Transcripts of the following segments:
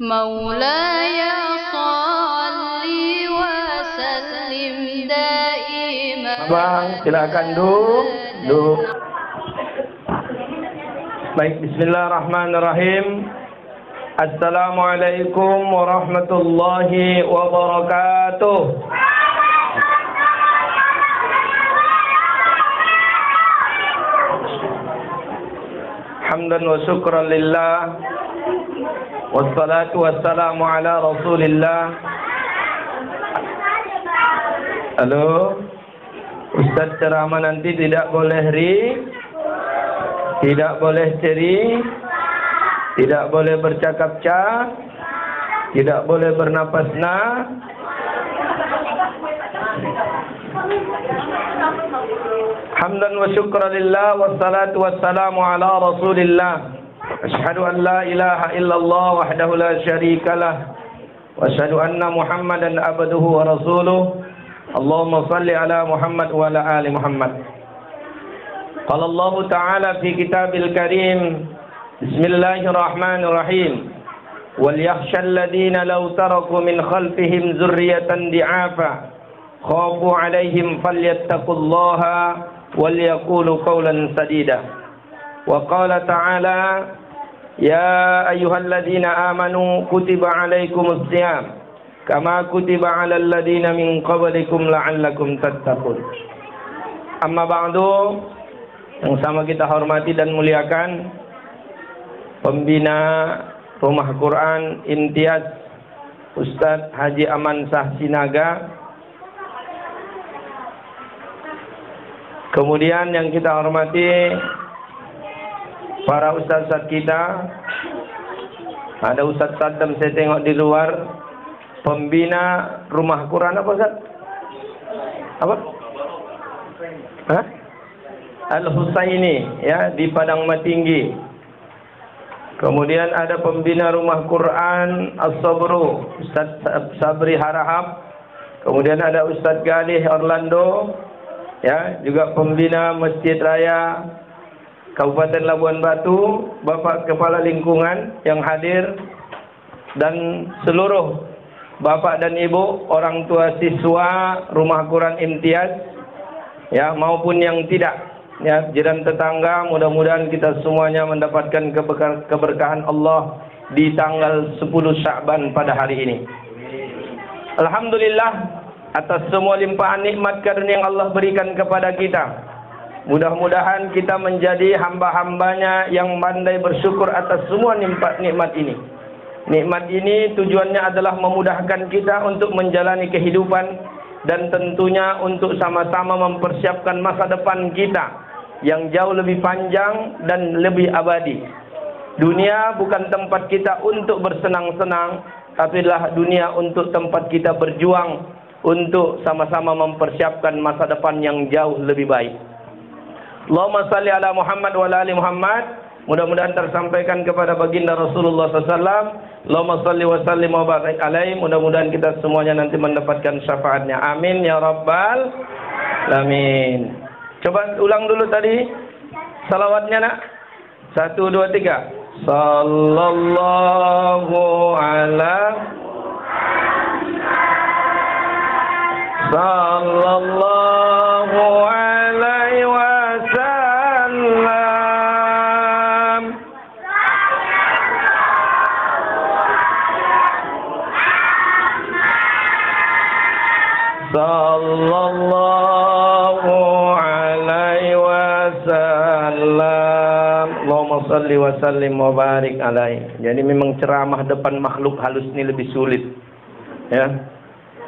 مولاي صل وسلم دائما. Bang, silakan duduk. Baik, bismillahirrahmanirrahim. Assalamualaikum warahmatullahi wabarakatuh. Hamdan wa syukran lillah. Wassalatu wassalamu ala rasulillah. Halo, Ustaz ceramah nanti tidak boleh tidak boleh ceri, tidak boleh bercakap ca, tidak boleh bernapas na. Hamdan wa syukran lillah. Wassalatu wassalamu ala rasulillah. Asyhadu an la ilaha illallah wahdahu la syarikalah wa asyhadu anna Muhammadan abduhu wa rasuluh. Allahumma salli ala Muhammad wa ala ali Muhammad. Qala Allah Ta'ala fi kitabil karim. Bismillahirrahmanirrahim. Wal yakhshal ladina law taraku min khalfihim dzurriyyatan di'afa khafu 'alaihim falyattaqullaha wal yaqulu qawlan sadida. Wa qala ta'ala ya ayyuhalladzina amanu kutiba 'alaikumus shiyam kama kutiba 'alal ladzina min qablikum la'allakum tattaqun. Amma ba'du, yang sama kita hormati dan muliakan pembina Rumah Quran Imtiaz Ustadz Haji Aman Shah Sinaga. Kemudian yang kita hormati para ustaz-ustaz kita. Ada Ustaz Saddam saya tengok di luar, pembina Rumah Quran apa Ustaz? Apa? Hah? Al-Husaini ya, di Padang Matinggi. Kemudian ada pembina Rumah Quran As-Sabru Ustaz Sabri Harahap. Kemudian ada Ustaz Galih Orlando ya, juga pembina Masjid Raya Kabupaten Labuan Batu, Bapak Kepala Lingkungan yang hadir, dan seluruh Bapak dan Ibu orang tua siswa Rumah Quran Imtiaz ya, maupun yang tidak ya, jiran tetangga. Mudah-mudahan kita semuanya mendapatkan keberkahan Allah di tanggal 10 Sya'ban pada hari ini. Alhamdulillah atas semua limpahan nikmat karunia yang Allah berikan kepada kita. Mudah-mudahan kita menjadi hamba-hambanya yang pandai bersyukur atas semua nikmat ini. Nikmat ini tujuannya adalah memudahkan kita untuk menjalani kehidupan dan tentunya untuk sama-sama mempersiapkan masa depan kita yang jauh lebih panjang dan lebih abadi. Dunia bukan tempat kita untuk bersenang-senang, tapi adalah dunia untuk tempat kita berjuang untuk sama-sama mempersiapkan masa depan yang jauh lebih baik. Allahumma salli ala Muhammad wa ala ali Muhammad. Mudah-mudahan tersampaikan kepada baginda Rasulullah SAW. Allahumma salli wa sallim wa barik alaihi. Mudah-mudahan kita semuanya nanti mendapatkan syafaatnya. Amin ya rabbal alamin. Coba ulang dulu tadi salawatnya nak. 1, 2, 3. Sallallahu ala Sallallahu alaihi wasallam. Sallallahu alaihi wasallam. Allahumma salli wa sallim wa barik alaihi. Jadi memang ceramah depan makhluk halus ini lebih sulit ya.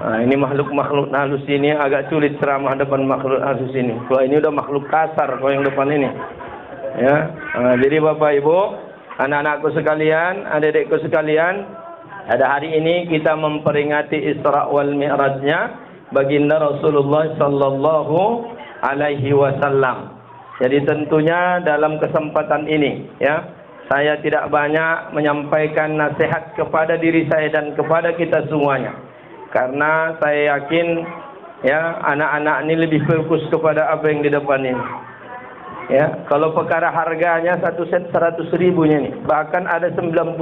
Nah, ini makhluk-makhluk halus ini agak sulit ceramah depan makhluk halus ini. Kalau ini udah makhluk kasar kalau yang depan ini. Ya. Nah, jadi Bapak Ibu, anak-anakku sekalian, adik-adikku sekalian, pada hari ini kita memperingati Isra wal Mi'rajnya baginda Rasulullah sallallahu alaihi wasallam. Jadi tentunya dalam kesempatan ini ya, saya tidak banyak menyampaikan nasihat kepada diri saya dan kepada kita semuanya. Karena saya yakin ya, anak-anak ini lebih fokus kepada apa yang di depan ini. Ya, kalau perkara harganya satu set 100.000 nih, bahkan ada 90.000.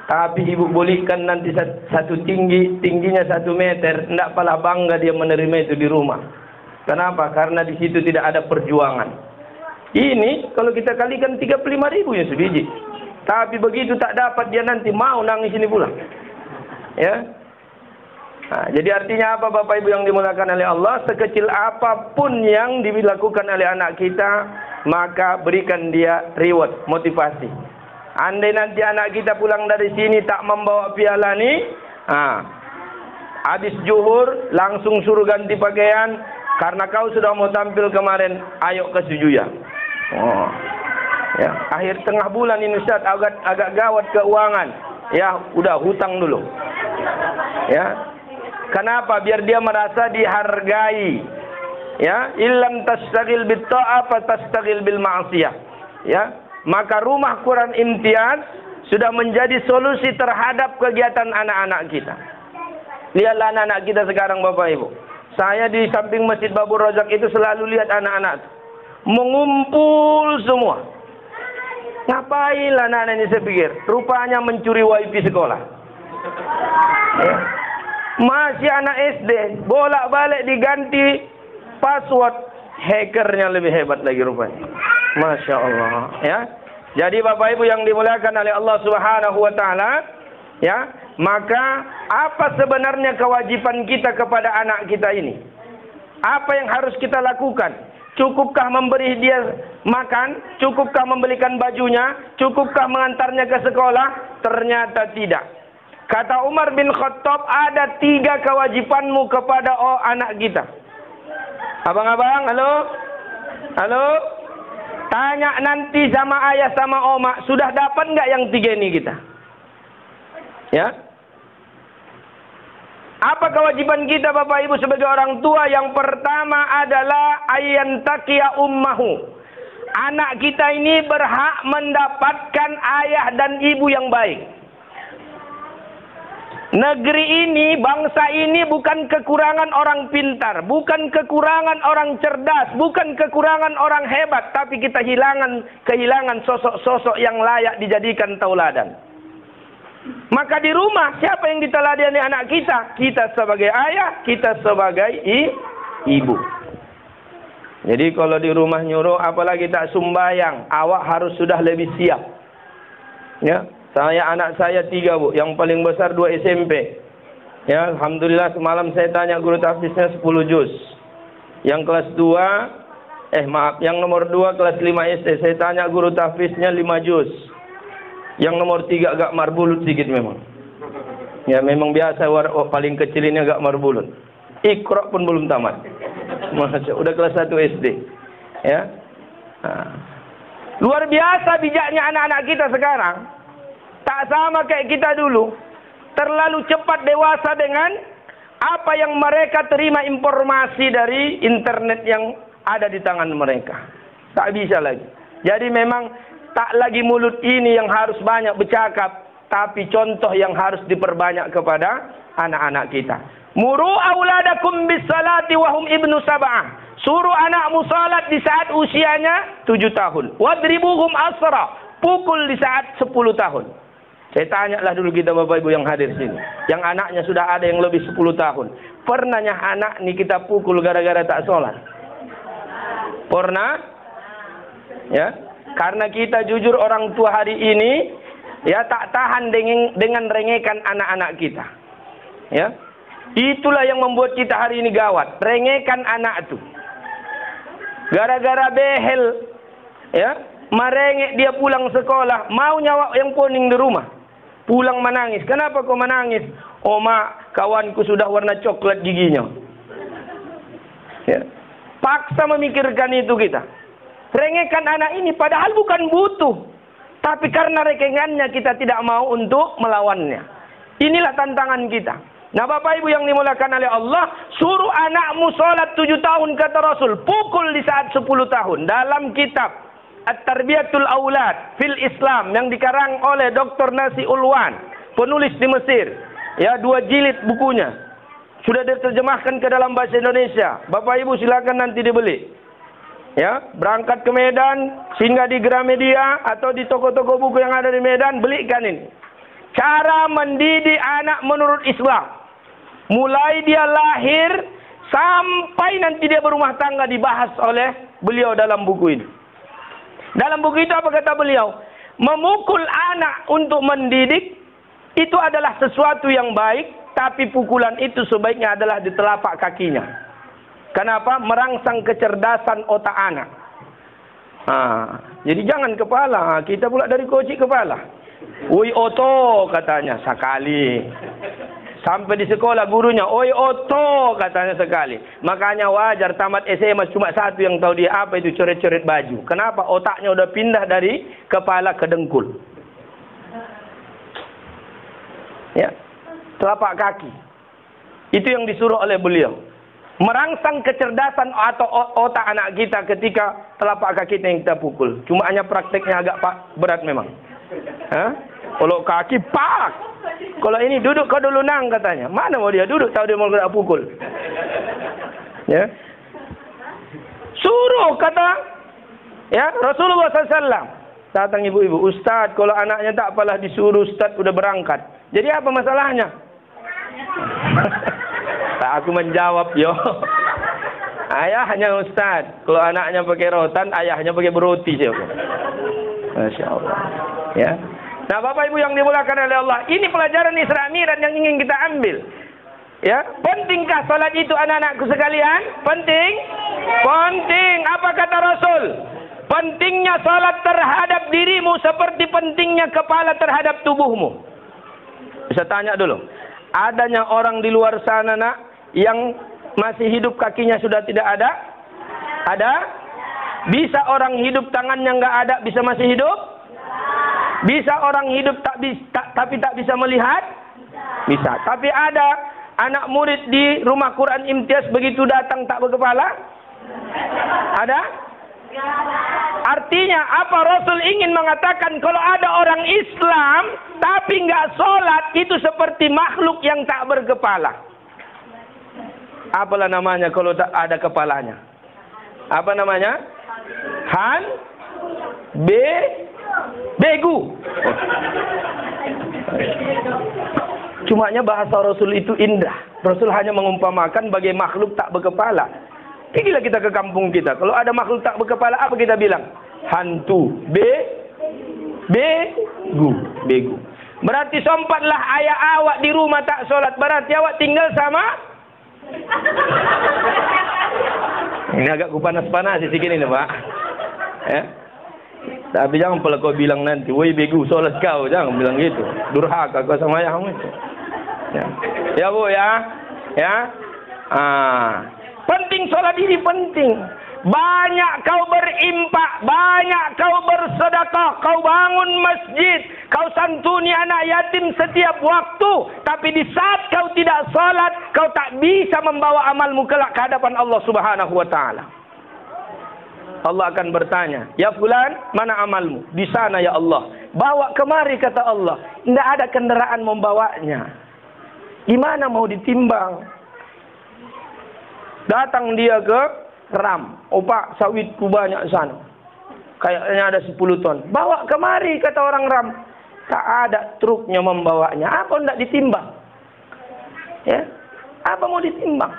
Tapi ibu bolehkan nanti tingginya 1 meter, tidak pala bangga dia menerima itu di rumah. Kenapa? Karena di situ tidak ada perjuangan. Ini kalau kita kalikan 35.000 ya sebiji. Tapi begitu tak dapat dia nanti mau nangis ini pula. Ya. Nah, jadi artinya apa Bapak Ibu yang dimuliakan oleh Allah? Sekecil apapun yang dilakukan oleh anak kita, maka berikan dia reward, motivasi. Andai nanti anak kita pulang dari sini tak membawa piala nih, habis zuhur langsung suruh ganti pakaian karena kau sudah mau tampil kemarin, ayo ke Sujuya. Oh, ya akhir tengah bulan ini Ustaz agak gawat keuangan, ya udah hutang dulu. Ya, kenapa? Biar dia merasa dihargai. Ya, illam tastagil bit ta'ah fa tastagil bil ma'siyah. Ya. Maka rumah Quran imtiaz sudah menjadi solusi terhadap kegiatan anak-anak kita. Lihatlah anak-anak kita sekarang Bapak Ibu. Saya di samping Masjid Babur Razak itu selalu lihat anak-anak mengumpul semua. Ngapain anak-anak ini saya pikir? Rupanya mencuri wifi sekolah. Ya. Masih anak SD, bolak-balik diganti password, hackernya lebih hebat lagi rupanya. Masya Allah, ya. Jadi Bapak Ibu yang dimuliakan oleh Allah Subhanahu Wa Taala, ya. Maka apa sebenarnya kewajiban kita kepada anak kita ini? Apa yang harus kita lakukan? Cukupkah memberi dia makan? Cukupkah membelikan bajunya? Cukupkah mengantarnya ke sekolah? Ternyata tidak. Kata Umar bin Khattab, ada 3 kewajibanmu kepada anak kita. Abang-abang, halo? Halo? Tanya nanti sama ayah sama oma, sudah dapat nggak yang 3 ini kita? Ya? Apa kewajiban kita Bapak Ibu sebagai orang tua? Yang pertama adalah ayyantaqiya ummahu. Anak kita ini berhak mendapatkan ayah dan ibu yang baik. Negeri ini, bangsa ini bukan kekurangan orang pintar, bukan kekurangan orang cerdas, bukan kekurangan orang hebat, tapi kita kehilangan sosok-sosok yang layak dijadikan tauladan. Maka di rumah siapa yang diteladani anak kita? Kita sebagai ayah, kita sebagai ibu. Jadi kalau di rumah nyuruh apalagi tak sumbayang, awak harus sudah lebih siap. Ya. Anak saya 3 Bu, yang paling besar 2 SMP. Ya, alhamdulillah semalam saya tanya guru tahfiznya 10 juz. Yang kelas 2, yang nomor 2 kelas 5 SD, saya tanya guru tahfiznya 5 juz. Yang nomor 3 agak marbulut sedikit memang. Ya, memang biasa paling kecil ini agak marbulut. Iqra pun belum tamat. Masya, udah kelas 1 SD. Ya. Nah. Luar biasa bijaknya anak-anak kita sekarang. Tak sama kayak kita dulu. Terlalu cepat dewasa dengan apa yang mereka terima informasi dari internet yang ada di tangan mereka. Tak bisa lagi. Jadi memang tak lagi mulut ini yang harus banyak bercakap, tapi contoh yang harus diperbanyak kepada anak-anak kita. Muru auladakum bis salati wa hum ibnu sab'ah. Suruh anakmu salat di saat usianya 7 tahun. Wadribuhum asra. Pukul di saat 10 tahun. Saya tanyalah dulu kita Bapak Ibu yang hadir sini, yang anaknya sudah ada yang lebih 10 tahun. Pernahnya anak nih kita pukul gara-gara tak sholat? Pernah? Ya, karena kita jujur orang tua hari ini, ya tak tahan dengan rengekan anak-anak kita. Ya, itulah yang membuat kita hari ini gawat. Rengekan anak itu. Gara-gara behel, ya, merengek dia pulang sekolah, mau nyawa yang poning di rumah. Pulang menangis. Kenapa kau menangis? Oma, kawanku sudah warna coklat giginya. Ya. Paksa memikirkan itu kita. Rengekan anak ini padahal bukan butuh. Tapi karena rekengannya kita tidak mau untuk melawannya. Inilah tantangan kita. Nah Bapak Ibu yang dimuliakan oleh Allah, suruh anakmu sholat 7 tahun kata Rasul. Pukul di saat 10 tahun. Dalam kitab At-Tarbiyatul Aulad fil Islam yang dikarang oleh Dr. Nasi Ulwan, penulis di Mesir. Ya, 2 jilid bukunya. Sudah diterjemahkan ke dalam bahasa Indonesia. Bapak Ibu silakan nanti dibeli. Ya, berangkat ke Medan, singgah di Gramedia atau di toko-toko buku yang ada di Medan, belikan ini. cara mendidik anak menurut Islam. Mulai dia lahir sampai nanti dia berumah tangga dibahas oleh beliau dalam buku ini. Dalam buku itu apa kata beliau? Memukul anak untuk mendidik itu adalah sesuatu yang baik, tapi pukulan itu sebaiknya adalah di telapak kakinya. Kenapa? Merangsang kecerdasan otak anak. Jadi jangan kepala, kita pula dari kocik kepala. Oi oto katanya sekali. Sampai di sekolah gurunya, oi oto katanya sekali. Makanya wajar tamat SMA cuma satu yang tahu dia apa itu coret-coret baju. Kenapa? Otaknya udah pindah dari kepala ke dengkul. Ya, telapak kaki. Itu yang disuruh oleh beliau. Merangsang kecerdasan atau otak anak kita ketika telapak kaki yang kita pukul. Cuma hanya prakteknya agak berat memang. Kalau kaki pak. Kalau ini duduk kau dulu nang katanya. Mana mau dia duduk? Tahu dia mau kena pukul. Ya. Suruh kata ya Rasulullah SAW. Datang ibu-ibu, Ustaz, kalau anaknya tak apalah disuruh, Ustaz udah berangkat. Jadi apa masalahnya? Tak aku menjawab yo. Ayahnya Ustaz, kalau anaknya pakai rotan, ayahnya pakai beroti siapa? Masya Allah. Ya. Nah, Bapak Ibu yang dimulakan oleh Allah, ini pelajaran Isra Mi'raj yang ingin kita ambil. Ya, pentingkah salat itu anak-anakku sekalian? Penting? Penting. Apa kata Rasul? Pentingnya salat terhadap dirimu seperti pentingnya kepala terhadap tubuhmu. Bisa tanya dulu. Adanya orang di luar sana nak yang masih hidup kakinya sudah tidak ada? Ada? Bisa orang hidup tangannya nggak ada bisa masih hidup? Bisa orang hidup tapi tak bisa melihat? Bisa. Tapi ada anak murid di rumah Quran Imtiaz begitu datang tak berkepala? Ada? Artinya apa Rasul ingin mengatakan kalau ada orang Islam tapi nggak sholat itu seperti makhluk yang tak berkepala. Apalah namanya kalau tak ada kepalanya? Apa namanya? Begu. Cumanya bahasa Rasul itu indah. Rasul hanya mengumpamakan bagai makhluk tak berkepala. Pergilah kita ke kampung kita. Kalau ada makhluk tak berkepala, apa kita bilang? Hantu. Begu. Berarti sompatlah ayah awak di rumah tak sholat. Berarti awak tinggal sama? Ini agak kupanas-panas di sini nih Pak. Ya. Tapi jangan pula kau bilang nanti, woi begu sholat kau. Jangan bilang gitu. Durhaka kau sama ayahmu itu. Ya Bu ya. Ya. Penting sholat ini penting. Banyak kau berimpak, banyak kau bersedekah, kau bangun masjid, kau santuni anak yatim setiap waktu. Tapi di saat kau tidak sholat, kau tak bisa membawa amalmu kelak ke hadapan Allah Subhanahu wa Ta'ala. Allah akan bertanya, ya fulan, mana amalmu? Di sana ya Allah. Bawa kemari kata Allah. Tidak ada kendaraan membawanya. Gimana mau ditimbang? Datang dia ke Ram. Pak, sawitku banyak sana. Kayaknya ada 10 ton. Bawa kemari kata orang Ram. Tak ada truknya membawanya. Apa tidak ditimbang? Ya, apa mau ditimbang?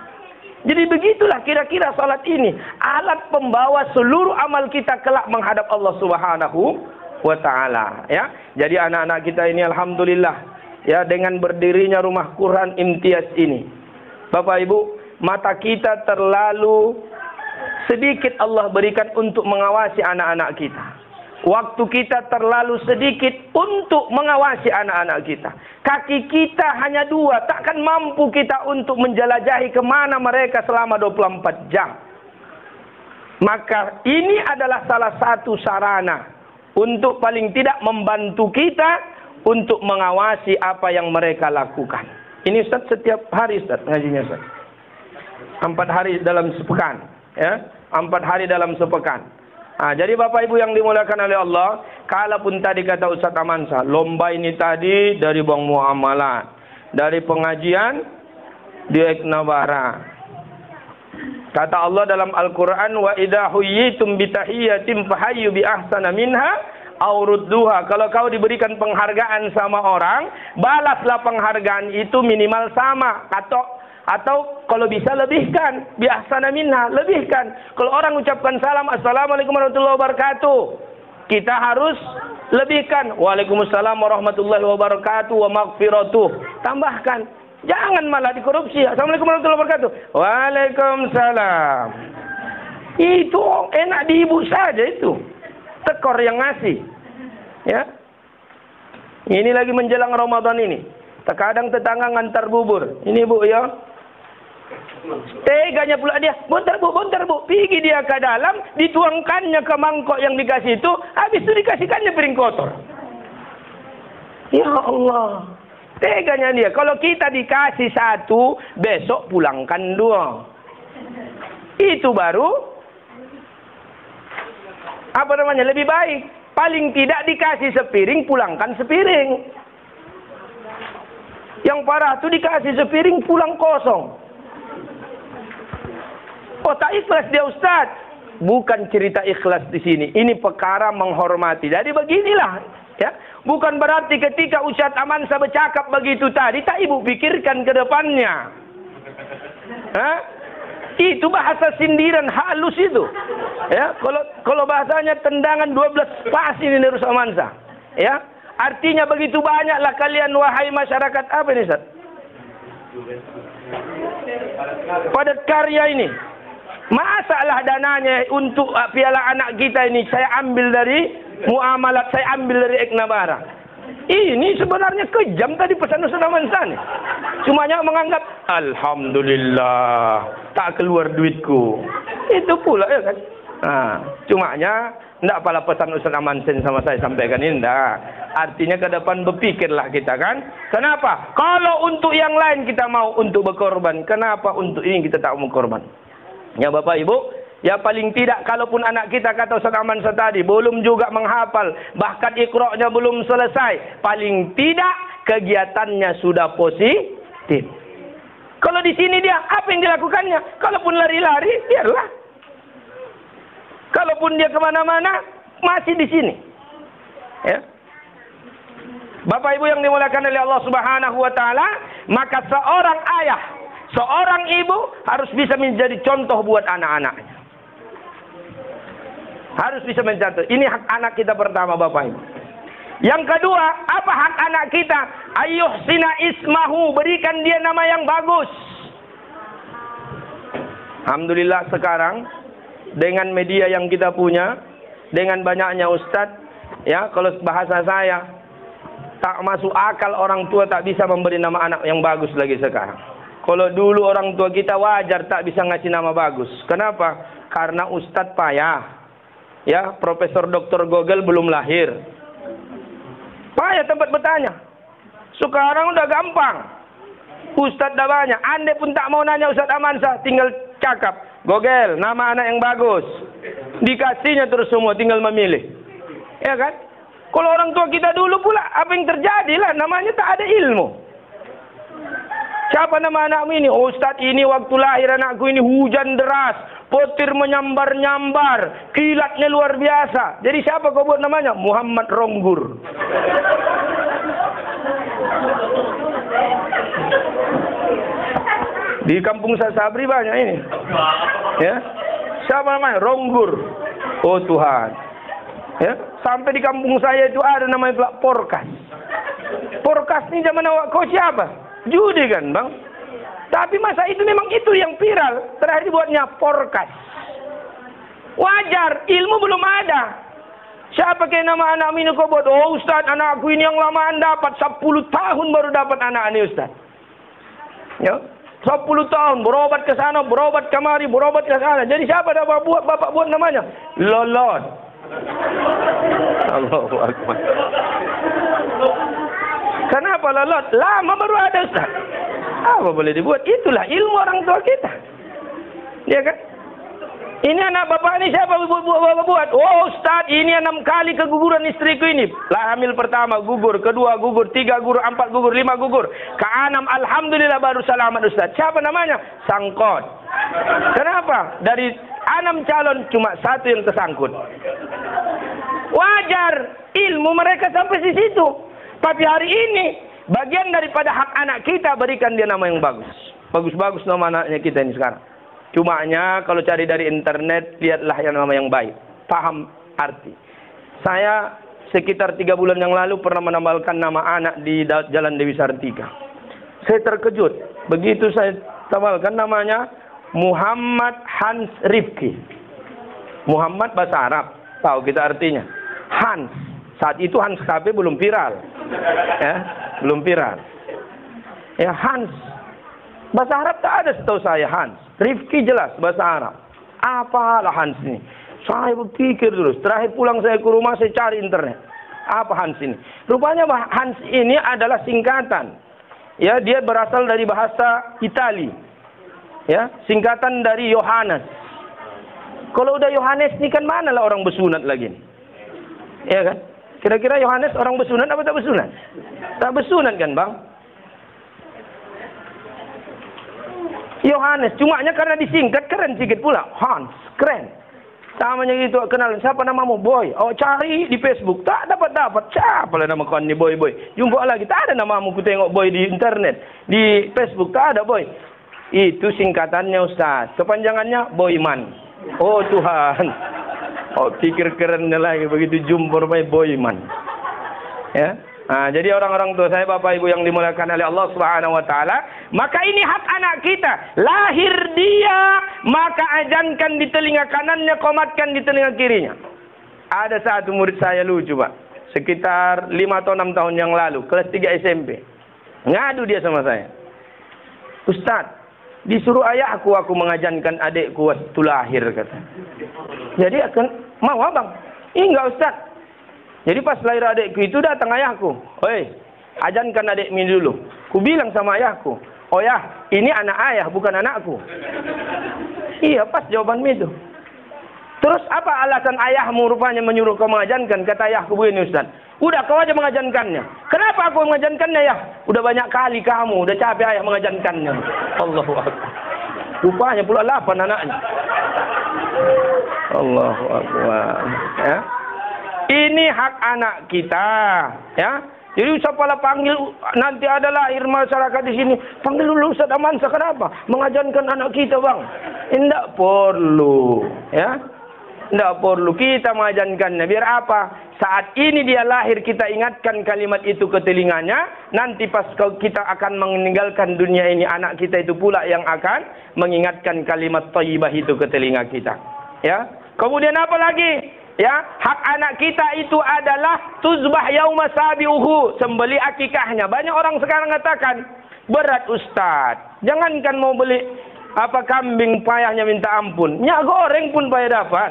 Jadi begitulah kira-kira salat ini. Alat pembawa seluruh amal kita kelak menghadap Allah Subhanahu wa Ta'ala. Ya. Jadi anak-anak kita ini alhamdulillah. Ya, dengan berdirinya rumah Quran Imtiaz ini. Bapak Ibu, mata kita terlalu sedikit Allah berikan untuk mengawasi anak-anak kita. Waktu kita terlalu sedikit untuk mengawasi anak-anak kita. Kaki kita hanya 2. Takkan mampu kita untuk menjelajahi kemana mereka selama 24 jam. Maka ini adalah salah satu sarana untuk paling tidak membantu kita untuk mengawasi apa yang mereka lakukan. Ini Ustaz setiap hari Ustaz ngajinya Ustaz. 4 hari dalam sepekan. Ya, 4 hari dalam sepekan. Jadi Bapak Ibu yang dimuliakan oleh Allah, kalaupun tadi kata Ustaz Amansa, lomba ini tadi dari Bang Muamalat, dari pengajian di Eknabara. Kata Allah dalam Al-Quran, wa idha huyyitum bitahiyatim fahayyu bi ahsana minha aurudduha. Kalau kau diberikan penghargaan sama orang, balaslah penghargaan itu minimal sama, atau kalau bisa lebihkan, bi ahsana minha, lebihkan. Kalau orang ucapkan salam, assalamualaikum warahmatullahi wabarakatuh, kita harus lebihkan, waalaikumsalam warahmatullahi wabarakatuh wa maghfiratuh, tambahkan. Jangan malah dikorupsi. Assalamualaikum warahmatullahi wabarakatuh, waalaikumsalam. Itu enak di ibu saja itu, tekor yang ngasih. Ya, ini lagi menjelang Ramadan ini, terkadang tetangga ngantar bubur, ini bu ya, teganya pula dia, bentar bu, pergi dia ke dalam, dituangkannya ke mangkok yang dikasih itu, habis itu dikasihkannya piring kotor. Ya Allah, teganya dia. Kalau kita dikasih satu, besok pulangkan dua. Itu baru apa namanya, lebih baik. Paling tidak dikasih sepiring, pulangkan sepiring. Yang parah tuh dikasih sepiring, pulang kosong. Oh, tak ikhlas dia Ustaz. Bukan cerita ikhlas di sini. Ini perkara menghormati. Jadi beginilah, ya. Bukan berarti ketika Ustaz Amansa bercakap begitu tadi, tak ibu pikirkan ke depannya. Hah? Itu bahasa sindiran halus itu. Ya, kalau bahasanya tendangan 12 pas ini Ustaz Amansa. Ya, artinya begitu banyaklah kalian wahai masyarakat apa ini Ustaz? Padat karya ini. Masalah dananya untuk piala anak kita ini saya ambil dari muamalat, saya ambil dari Eknabara. Ini sebenarnya kejam tadi pesan Ustaz Amansa nih. Cumanya menganggap alhamdulillah tak keluar duitku. Itu pula ya kan. Nah, cumanya enggak pala pesan Ustaz Amansa sama saya sampaikan ini enggak. Artinya ke depan berpikirlah kita kan. Kenapa? Kalau untuk yang lain kita mau untuk berkorban, kenapa untuk ini kita tak mau korban? Ya Bapak Ibu, ya paling tidak kalaupun anak kita kata Ustaz Amansa tadi belum juga menghafal, bahkan iqra'nya belum selesai, paling tidak kegiatannya sudah positif. Kalau di sini dia apa yang dilakukannya? Kalaupun lari-lari, biarlah. Kalaupun dia kemana-mana, masih di sini. Ya. Bapak Ibu yang dimuliakan oleh Allah Subhanahu Wa Taala, maka seorang ayah, seorang ibu harus bisa menjadi contoh buat anak-anaknya. Harus bisa mencontoh. Ini hak anak kita pertama Bapak Ibu. Yang kedua, apa hak anak kita? Ayyuhsina ismahu, berikan dia nama yang bagus. Alhamdulillah sekarang dengan media yang kita punya, dengan banyaknya ustadz, ya kalau bahasa saya tak masuk akal orang tua tak bisa memberi nama anak yang bagus lagi sekarang. Kalau dulu orang tua kita wajar tak bisa ngasih nama bagus. Kenapa? Karena ustadz payah. Ya, Profesor Dr. Google belum lahir. Payah tempat bertanya. Sekarang udah gampang. Ustadz dah banyak. Anda pun tak mau nanya Ustadz Amansa, tinggal cakap. Google, nama anak yang bagus. Dikasihnya terus semua, tinggal memilih. Ya kan? Kalau orang tua kita dulu pula, apa yang terjadi lah, namanya tak ada ilmu. Siapa nama anakmu ini? Oh, Ustadz, ini waktu lahir anakku ini hujan deras, petir menyambar-nyambar, kilatnya luar biasa. Jadi siapa kau buat namanya? Muhammad Ronggur. Di kampung Sabri banyak ini. Ya. Siapa namanya? Ronggur. Oh Tuhan. Ya, sampai di kampung saya itu ada namanya Porkas. Porkas ini zaman awak kau siapa? Judi kan bang. Tapi masa itu memang itu yang viral. Terakhir dibuatnya Porkas. Wajar, ilmu belum ada. Siapa kayak nama anak ini kau buat? Oh Ustaz, anakku ini yang lamaan dapat 10 tahun baru dapat anak ini Ustaz. Ya, 10 tahun berobat ke sana, berobat kemari, berobat ke sana. Jadi siapa dah bapak buat namanya? Lolot. Allahu Akbar. Kenapa lolot? Lama baru ada Ustaz. Apa boleh dibuat? Itulah ilmu orang tua kita. Ya kan? Ini anak bapak ini siapa buat? Oh Ustaz, ini 6 kali keguguran istriku ini. Lah hamil pertama gugur, kedua gugur, 3 gugur, 4 gugur, 5 gugur. Ke-6 alhamdulillah baru selamat Ustaz. Siapa namanya? Sangkot. Kenapa? Dari 6 calon cuma 1 yang tersangkut. Wajar ilmu mereka sampai di situ. Tapi hari ini bagian daripada hak anak kita, berikan dia nama yang bagus. Bagus-bagus nama anaknya kita ini sekarang. Cumanya kalau cari dari internet, lihatlah yang nama yang baik. Paham arti. Saya sekitar 3 bulan yang lalu pernah menambahkan nama anak di Jalan Dewi Sartika. Saya terkejut. Begitu saya tambahkan namanya Muhammad Hans Rifki. Muhammad bahasa Arab. Tahu kita artinya. Hans. Saat itu Hans KB belum viral. Ya, belum viral. Ya, Hans. Bahasa Arab tak ada setahu saya Hans. Rifki jelas bahasa Arab. Apalah Hans ini? Saya berpikir terus. Terakhir pulang saya ke rumah, saya cari internet. Apa Hans ini? Rupanya Hans ini adalah singkatan. Ya, dia berasal dari bahasa Itali. Ya, singkatan dari Yohanes. Kalau udah Yohanes ini kan mana lah orang bersunat lagi? Ya kan? Kira-kira Yohanes orang bersunat apa tak bersunat? Tak bersunat kan, Bang? Yohanes, cumanya karena disingkat keren sedikit pula. Hans, keren. Samanya gitu, kenal siapa namamu? Boy. Oh, cari di Facebook, tak dapat. Siapa lah nama kau ni, Boy? Jumpa lagi, tak ada namamu, ku tengok Boy di internet. Di Facebook, tak ada Boy. Itu singkatannya Ustaz. Kepanjangannya Boyman. Oh Tuhan. Oh, pikir kerennya lagi, begitu jumpa rupanya Boyman. Ya. Nah, jadi orang-orang tua saya, Bapak Ibu yang dimuliakan oleh Allah Subhanahu wa taala, maka ini hak anak kita. Lahir dia, maka ajankan di telinga kanannya, qomatkan di telinga kirinya. Ada satu murid saya lucu, Pak. Sekitar 5 atau 6 tahun yang lalu, kelas 3 SMP. Ngadu dia sama saya. Ustaz, disuruh ayahku aku mengajankan adikku waktu lahir, kata. Jadi akan mau abang? Enggak, Ustaz. Jadi pas lahir adikku itu datang ayahku. Oi, ajankan adikmu dulu. Ku bilang sama ayahku, oh ya, ini anak ayah bukan anakku. Iya, pas jawabanmu itu. Terus apa alasan ayahmu rupanya menyuruh kau mengajankan? Kata ayahku begini, Ustaz. Udah kau aja mengajankannya. Kenapa aku mengajankannya ya? Udah banyak kali kamu, udah capek ayah mengajankannya. Allahu Akbar. Rupanya pula 8 anaknya. Allahu Akbar. Ya. Ini hak anak kita, ya. Jadi siapalah panggil nanti ada lahir masyarakat di sini, panggil dulu Ustaz Amansyah, kenapa? Mengajarkan anak kita, Bang. Tidak perlu, ya. Tidak perlu kita mengajarkannya. Biar apa? Saat ini dia lahir, kita ingatkan kalimat itu ke telinganya. Nanti pas kita akan meninggalkan dunia ini, anak kita itu pula yang akan mengingatkan kalimat thayyibah itu ke telinga kita. Ya. Kemudian apa lagi? Ya, hak anak kita itu adalah tuzbah yauma sabiuhu, sembeli akikahnya. Banyak orang sekarang katakan, berat Ustaz. Jangankan mau beli apa kambing payahnya minta ampun. Minyak goreng pun payah dapat.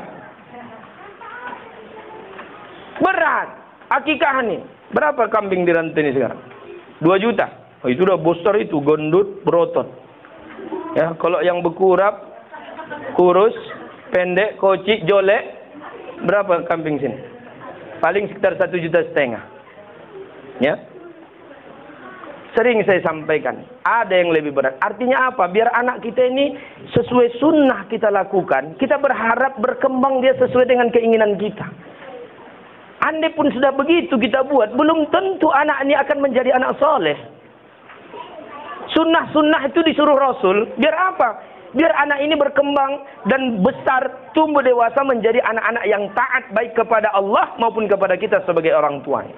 Berat akikah nih. Berapa kambing dirantai ini sekarang? 2 juta. Oh, itu udah besar itu, gendut, berotot. Ya, kalau yang berkurap, kurus, pendek, kocik, jolek, berapa kambing sini? Paling sekitar 1,5 juta. Ya. Sering saya sampaikan, ada yang lebih berat. Artinya apa? Biar anak kita ini sesuai sunnah kita lakukan. Kita berharap berkembang dia sesuai dengan keinginan kita. Andai pun sudah begitu kita buat, belum tentu anak ini akan menjadi anak soleh. Sunnah-sunnah itu disuruh Rasul. Biar apa? Biar anak ini berkembang dan besar, tumbuh dewasa menjadi anak-anak yang taat baik kepada Allah maupun kepada kita sebagai orang tuanya.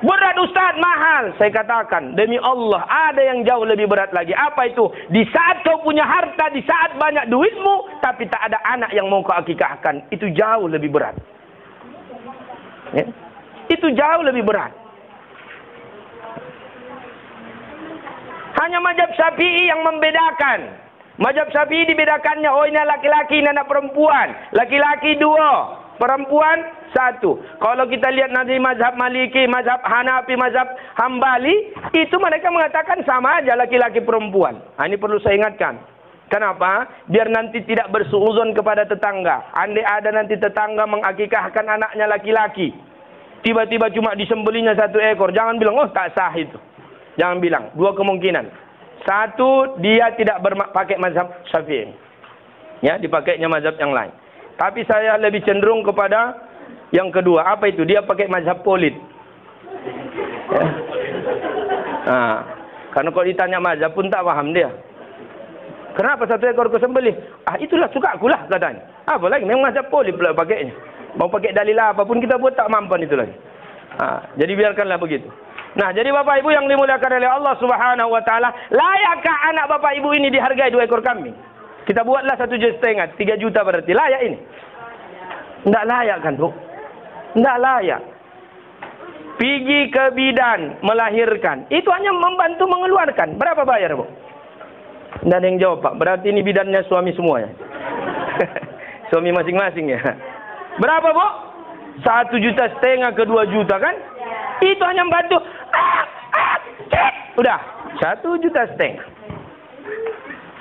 Berat Ustaz, mahal. Saya katakan, demi Allah, ada yang jauh lebih berat lagi. Apa itu? Di saat kau punya harta, di saat banyak duitmu, tapi tak ada anak yang mau kau akikahkan. Itu jauh lebih berat. Ya? Itu jauh lebih berat. Hanya mazhab Syafi'i yang membedakan. Mazhab Syafi'i dibedakannya, oh ini laki-laki, ini anak perempuan. Laki-laki 2, perempuan 1. Kalau kita lihat nanti mazhab Maliki, mazhab Hanafi, mazhab Hambali, itu mereka mengatakan sama aja laki-laki perempuan. Nah, ini perlu saya ingatkan. Kenapa? Biar nanti tidak bersuuzon kepada tetangga. Andai ada nanti tetangga mengakikahkan anaknya laki-laki, tiba-tiba cuma disembelinya 1 ekor, jangan bilang, oh tak sah itu. Jangan bilang, 2 kemungkinan. 1, dia tidak pakai mazhab Syafi'i. Ya, dipakainya mazhab yang lain. Tapi saya lebih cenderung kepada Yang kedua, apa itu? Dia pakai mazhab Polit. Ya. Nah, karena kalau ditanya mazhab pun tak paham dia. Kenapa satu ekor kau sembelih? Ah, itulah suka akulah katanya. Apa lagi? Memang mazhab Polit pula pakainya. Mau pakai dalil apapun kita buat tak mampan itu lagi. Jadi biarkanlah begitu. Nah, jadi Bapak Ibu yang dimuliakan oleh Allah Subhanahu wa taala, layakkah anak Bapak Ibu ini dihargai 2 ekor kambing? Kita buatlah 1,5 juta, 3 juta berarti layak ini? Enggak layak kan, Bu? Enggak layak. Pergi ke bidan melahirkan, itu hanya membantu mengeluarkan. Berapa bayar, Bu? Enggak ada yang jawab, Pak. Berarti ini bidannya suami semua ya. Suami masing-masing ya. Berapa, Bu? 1,5 juta ke 2 juta kan? Itu hanya membantu. Udah, 1,5 juta.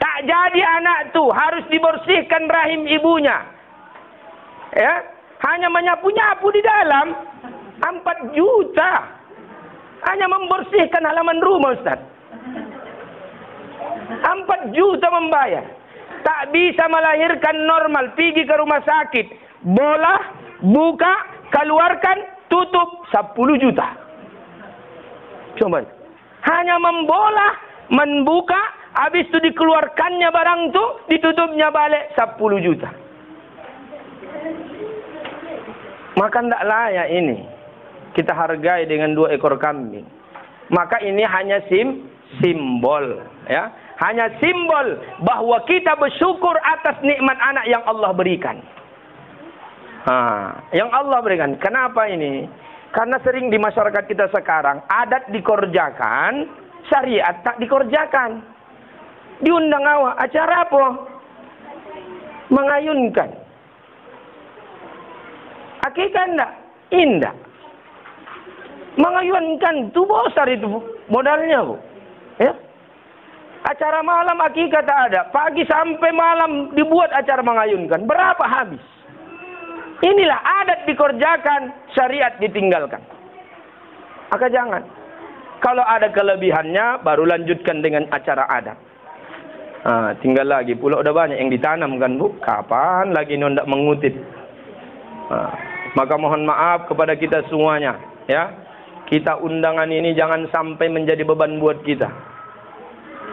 Tak jadi anak tuh, harus dibersihkan rahim ibunya. Ya, hanya menyapu-nyapu di dalam 4 juta. Hanya membersihkan halaman rumah, Ustaz. 4 juta membayar. Tak bisa melahirkan normal, pergi ke rumah sakit. Bola, buka, keluarkan, tutup 10 juta. Coba. Hanya membola, membuka, habis itu dikeluarkannya barang itu, ditutupnya balik 10 juta. Maka tidak layak ini kita hargai dengan 2 ekor kambing. Maka ini hanya simbol, ya. Hanya simbol bahwa kita bersyukur atas nikmat anak yang Allah berikan. Yang Allah berikan. Kenapa ini? Karena sering di masyarakat kita sekarang adat dikerjakan, syariat tak dikerjakan. Diundang awak, acara apa? Mengayunkan. Akikah enggak? Indah. Mengayunkan itu besar itu modalnya, Bu. Ya. Acara malam akikah tak ada. Pagi sampai malam dibuat acara mengayunkan. Berapa habis? Inilah adat dikerjakan, syariat ditinggalkan. Maka jangan. Kalau ada kelebihannya, baru lanjutkan dengan acara adat. Tinggal lagi pula udah banyak yang ditanam kan, Bu. Kapan lagi ini hendak mengutip? Maka mohon maaf kepada kita semuanya, ya. Kita undangan ini jangan sampai menjadi beban buat kita.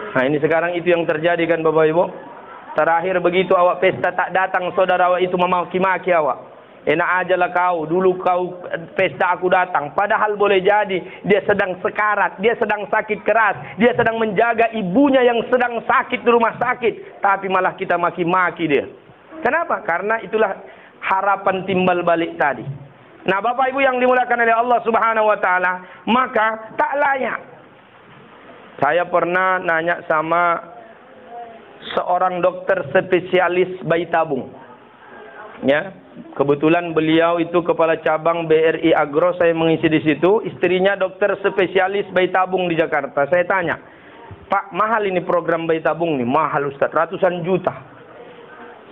Nah, ini sekarang itu yang terjadi kan, Bapak Ibu. Terakhir begitu awak pesta tak datang, saudara awak itu memaki-maki awak. Enak aja lah kau, dulu kau pesta aku datang. Padahal boleh jadi dia sedang sekarat, dia sedang sakit keras, dia sedang menjaga ibunya yang sedang sakit di rumah sakit. Tapi malah kita maki-maki dia. Kenapa? Karena itulah harapan timbal balik tadi. Nah, Bapak Ibu yang dimuliakan oleh Allah Subhanahu wa taala, maka tak layak. Saya pernah nanya sama seorang dokter spesialis bayi tabung. Ya, kebetulan beliau itu kepala cabang BRI Agro, saya mengisi di situ. Istrinya dokter spesialis bayi tabung di Jakarta. Saya tanya, Pak, mahal ini program bayi tabung nih? Mahal, Ustaz, ratusan juta.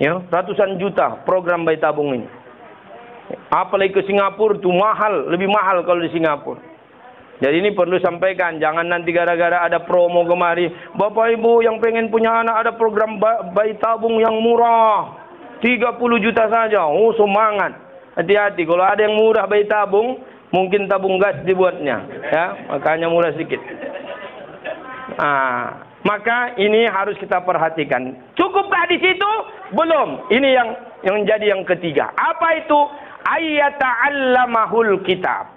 Ya, ratusan juta program bayi tabung ini. Apalagi ke Singapura tuh mahal, lebih mahal kalau di Singapura. Jadi ini perlu sampaikan, jangan nanti gara-gara ada promo kemari, Bapak Ibu yang pengen punya anak ada program bayi tabung yang murah, 30 juta saja. Oh, semangat. Hati-hati, kalau ada yang murah bayi tabung, mungkin tabung gas dibuatnya, ya, makanya murah sedikit. Maka ini harus kita perhatikan. Cukupkah di situ? Belum. Ini yang menjadi yang ketiga. Apa itu? Ayyata'allamahul kitab.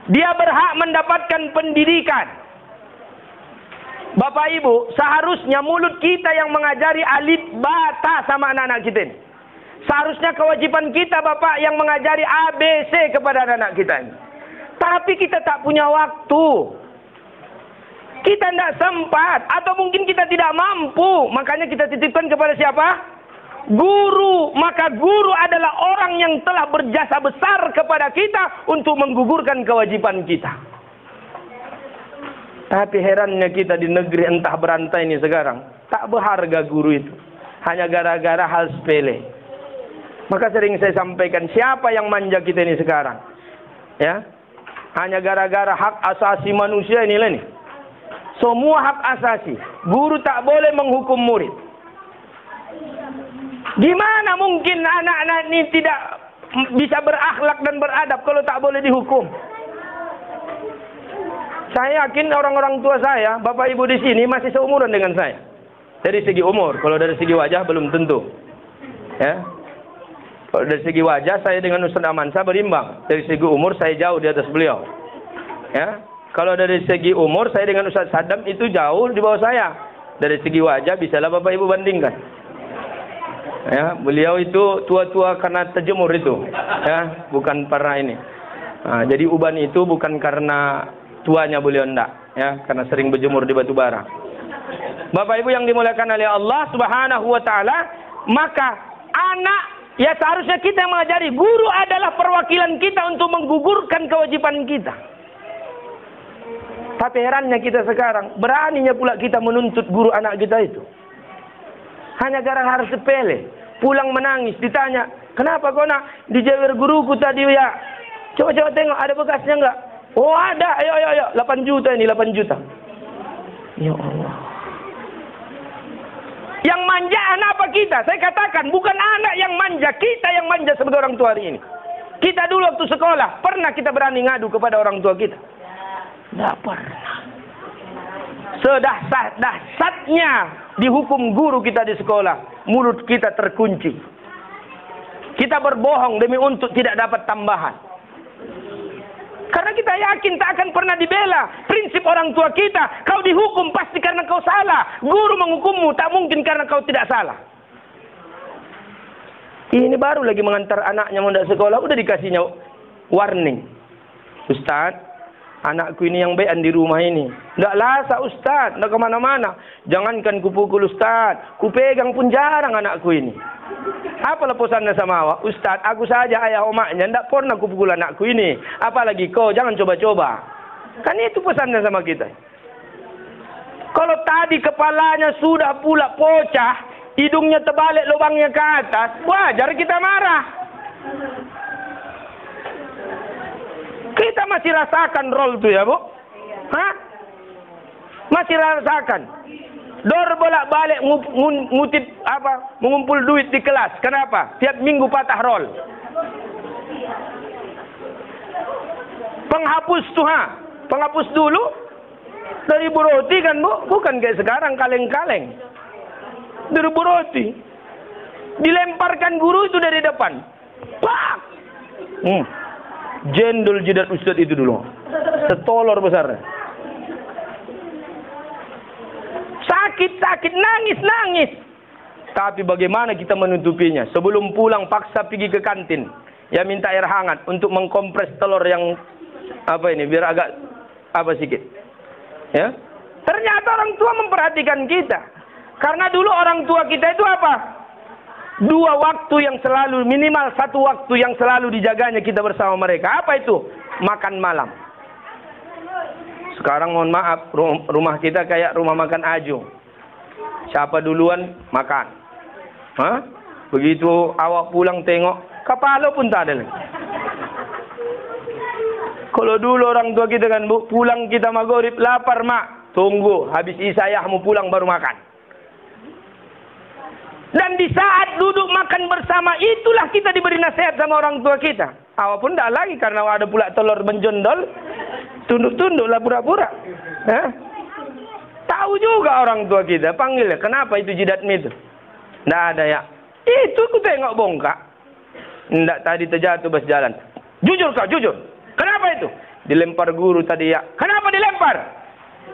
Dia berhak mendapatkan pendidikan. Bapak Ibu, seharusnya mulut kita yang mengajari alif bata sama anak-anak kita ini. Seharusnya kewajiban kita, Bapak, yang mengajari ABC kepada anak-anak kita ini. Tapi kita tak punya waktu. Kita tidak sempat. Atau mungkin kita tidak mampu. Makanya kita titipkan kepada siapa? Guru. Maka guru adalah orang yang telah berjasa besar kepada kita untuk menggugurkan kewajiban kita. Tapi herannya kita di negeri entah berantai ini sekarang, tak berharga guru itu. Hanya gara-gara hal sepele. Maka sering saya sampaikan, siapa yang manja kita ini sekarang? Ya, hanya gara-gara hak asasi manusia inilah nih. Semua hak asasi. Guru tak boleh menghukum murid. Gimana mungkin anak-anak ini tidak bisa berakhlak dan beradab kalau tak boleh dihukum? Saya yakin orang-orang tua saya, bapak ibu di sini masih seumuran dengan saya. Dari segi umur, kalau dari segi wajah belum tentu. Ya. Kalau dari segi wajah saya dengan Ustaz Amansyah berimbang. Dari segi umur saya jauh di atas beliau. Ya. Kalau dari segi umur saya dengan Ustaz Saddam itu jauh di bawah saya. Dari segi wajah bisalah bapak ibu bandingkan. Ya, beliau itu tua-tua karena terjemur itu. Ya, bukan para ini. Nah, jadi uban itu bukan karena tuanya beliau enggak, ya, karena sering berjemur di batu bara. Bapak Ibu yang dimuliakan oleh Allah Subhanahu wa taala, maka anak ya seharusnya kita mengajari, guru adalah perwakilan kita untuk menggugurkan kewajiban kita. Tapi herannya kita sekarang, beraninya pula kita menuntut guru anak kita itu. Hanya gara harus sepele, pulang menangis, ditanya, "Kenapa kau nak dijewer guruku tadi ya?" Coba tengok ada bekasnya enggak? Oh ada, ayo, 8 juta ini, 8 juta. Ya Allah. Yang manja anak apa kita? Saya katakan, bukan anak yang manja, kita yang manja sebagai orang tua hari ini. Kita dulu waktu sekolah, pernah kita berani ngadu kepada orang tua kita? Tidak pernah. Sedahsyatnya dihukum guru kita di sekolah, mulut kita terkunci. Kita berbohong demi untuk tidak dapat tambahan. Karena kita yakin tak akan pernah dibela. Prinsip orang tua kita, kau dihukum pasti karena kau salah. Guru menghukummu tak mungkin karena kau tidak salah. Ini baru lagi mengantar anaknya mondok sekolah, udah dikasihnya warning. Ustaz, anakku ini yang baik di rumah ini. Nggak lasa Ustaz, nggak kemana-mana. Jangankan kupukul Ustaz, kupegang pun jarang anakku ini. Apa leposannya sama awak? Ustaz, aku saja ayah omaknya, ndak pernah kupukul anakku ini. Apalagi kau, jangan coba-coba. Kan itu pesannya sama kita. Kalau tadi kepalanya sudah pula pocah, hidungnya terbalik, lubangnya ke atas, wajar kita marah. Kita masih rasakan role itu ya, Bu? Hah? Masih rasakan. Dor bolak-balik ngutip apa? Mengumpul duit di kelas. Kenapa? Tiap minggu patah roll. Penghapus tuh, penghapus dulu dari roti kan, Bu? Bukan kayak sekarang kaleng-kaleng. Dari roti. Dilemparkan guru itu dari depan. Pak. Jendol jidat Ustadz itu dulu. Setolor besar. Sakit, nangis. Tapi bagaimana kita menutupinya? Sebelum pulang paksa pergi ke kantin. Ya minta air hangat untuk mengkompres telur yang apa ini biar agak apa sedikit. Ya. Ternyata orang tua memperhatikan kita. Karena dulu orang tua kita itu apa? 2 waktu yang selalu, minimal 1 waktu yang selalu dijaganya kita bersama mereka. Apa itu? Makan malam. Sekarang mohon maaf, rumah kita kayak rumah makan ajung. Siapa duluan makan. Hah? Begitu awak pulang tengok, kepala pun tak ada lagi. Kalau dulu orang tua kita kan, Bu, pulang kita maghrib, lapar mak, tunggu habis isayahmu pulang baru makan. Dan di saat duduk makan bersama itulah kita diberi nasihat sama orang tua kita. Awak pun tak lagi karena ada pula telur menjondol, tunduk-tunduklah pura-pura. Tahu juga orang tua kita, panggilnya, kenapa itu jidatmu itu? Nggak ada ya. Itu aku tengok bongkak. Nggak, tadi terjatuh pas jalan. Jujur kau, jujur. Kenapa itu? Dilempar guru tadi ya. Kenapa dilempar?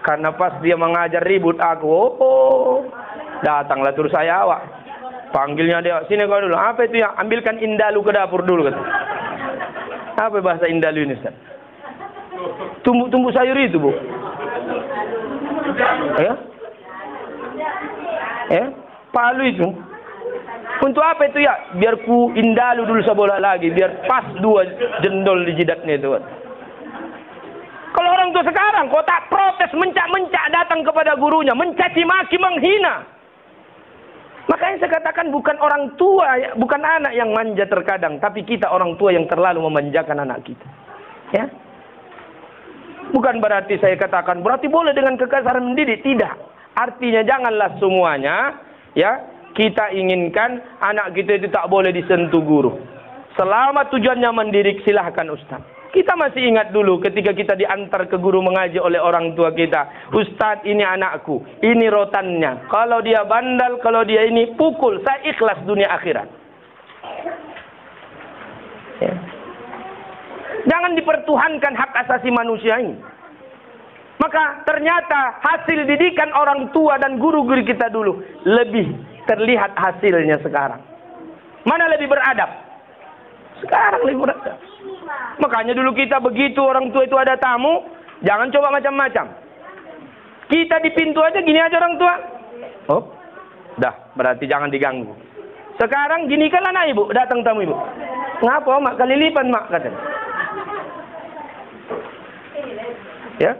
Karena pas dia mengajar ribut aku. Oh, datanglah terus saya awak. Panggilnya dia, sini kau dulu. Apa itu ya? Ambilkan indalu ke dapur dulu. Kata. Apa bahasa indalu ini, Ustaz? Tumbuk sayur itu, Bu. Ya? Palu itu. Untuk apa itu ya? Biar ku indalu dulu sebola lagi. Biar pas 2 jendol di jidatnya itu. Kalau orang tua sekarang, kok tak protes, mencak-mencak datang kepada gurunya. Mencaci maki, menghina. Makanya saya katakan bukan orang tua, bukan anak yang manja terkadang. Tapi kita orang tua yang terlalu memanjakan anak kita. Ya. Bukan berarti saya katakan, berarti boleh dengan kekasaran mendidik. Tidak. Artinya janganlah semuanya, ya, kita inginkan anak kita itu tak boleh disentuh guru. Selama tujuannya mendidik, silahkan Ustaz. Kita masih ingat dulu ketika kita diantar ke guru mengaji oleh orang tua kita. Ustaz, ini anakku, ini rotannya. Kalau dia bandal, kalau dia ini, pukul. Saya ikhlas dunia akhirat. Ya. Jangan dipertuhankan hak asasi manusia ini. Maka ternyata hasil didikan orang tua dan guru-guru kita dulu lebih terlihat hasilnya sekarang. Mana lebih beradab? Sekarang lebih beradab. Makanya dulu kita begitu orang tua itu ada tamu, jangan coba macam-macam. Kita di pintu aja gini aja orang tua. Oh, dah berarti jangan diganggu. Sekarang gini kan anak ibu, datang tamu ibu. Ngapa mak kelilipan mak katanya. Ya.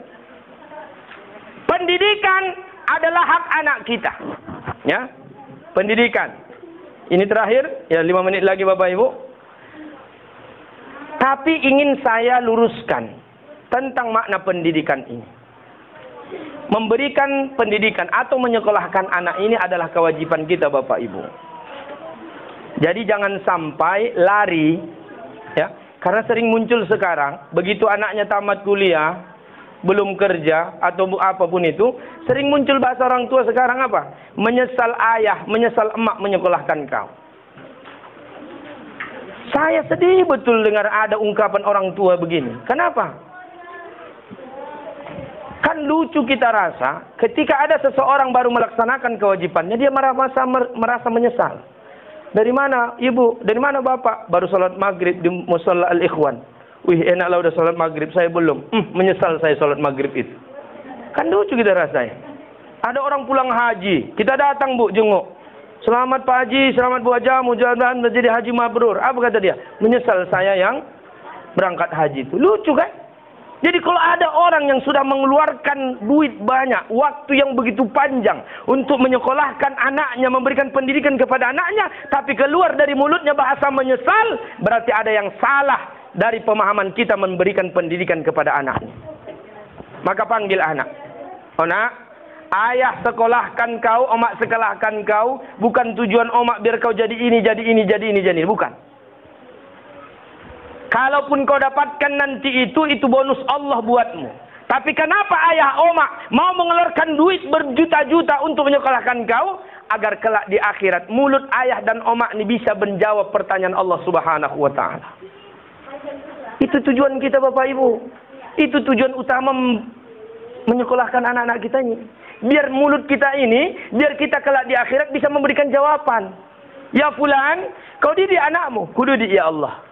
Pendidikan adalah hak anak kita. Ya. Pendidikan. Ini terakhir, ya 5 menit lagi Bapak Ibu. Tapi ingin saya luruskan tentang makna pendidikan ini. Memberikan pendidikan atau menyekolahkan anak ini adalah kewajiban kita Bapak Ibu. Jadi jangan sampai lari, ya. Karena sering muncul sekarang, begitu anaknya tamat kuliah, belum kerja atau apapun itu, sering muncul bahasa orang tua sekarang apa? Menyesal ayah, menyesal emak menyekolahkan kau. Saya sedih betul dengar ada ungkapan orang tua begini. Kenapa? Kan lucu kita rasa ketika ada seseorang baru melaksanakan kewajibannya, dia merasa menyesal. Dari mana ibu? Dari mana bapak? Baru sholat maghrib di musalla al-ikhwan. Wih, enaklah udah sholat maghrib, saya belum. Menyesal saya sholat maghrib itu. Kan lucu kita rasanya. Ada orang pulang haji, kita datang bu, jenguk. Selamat Pak Haji, selamat Bu Haja, mudah-mudahan menjadi haji mabrur. Apa kata dia? Menyesal saya yang berangkat haji itu. Lucu kan? Jadi kalau ada orang yang sudah mengeluarkan duit banyak, waktu yang begitu panjang untuk menyekolahkan anaknya, memberikan pendidikan kepada anaknya, tapi keluar dari mulutnya bahasa menyesal, berarti ada yang salah dari pemahaman kita memberikan pendidikan kepada anaknya. Maka panggil anak. Oh nak, ayah sekolahkan kau, omak sekolahkan kau, bukan tujuan omak biar kau jadi ini, jadi ini, jadi ini, jadi ini. Bukan. Kalaupun kau dapatkan nanti itu bonus Allah buatmu. Tapi kenapa ayah omak mau mengeluarkan duit berjuta-juta untuk menyekolahkan kau? Agar kelak di akhirat mulut ayah dan omak ini bisa menjawab pertanyaan Allah Subhanahu wa ta'ala. Itu tujuan kita Bapak Ibu. Itu tujuan utama menyekolahkan anak-anak kita ini. Biar mulut kita ini, biar kita kelak di akhirat bisa memberikan jawaban. Ya fulan, kau didik anakmu. Ku didik ya Allah.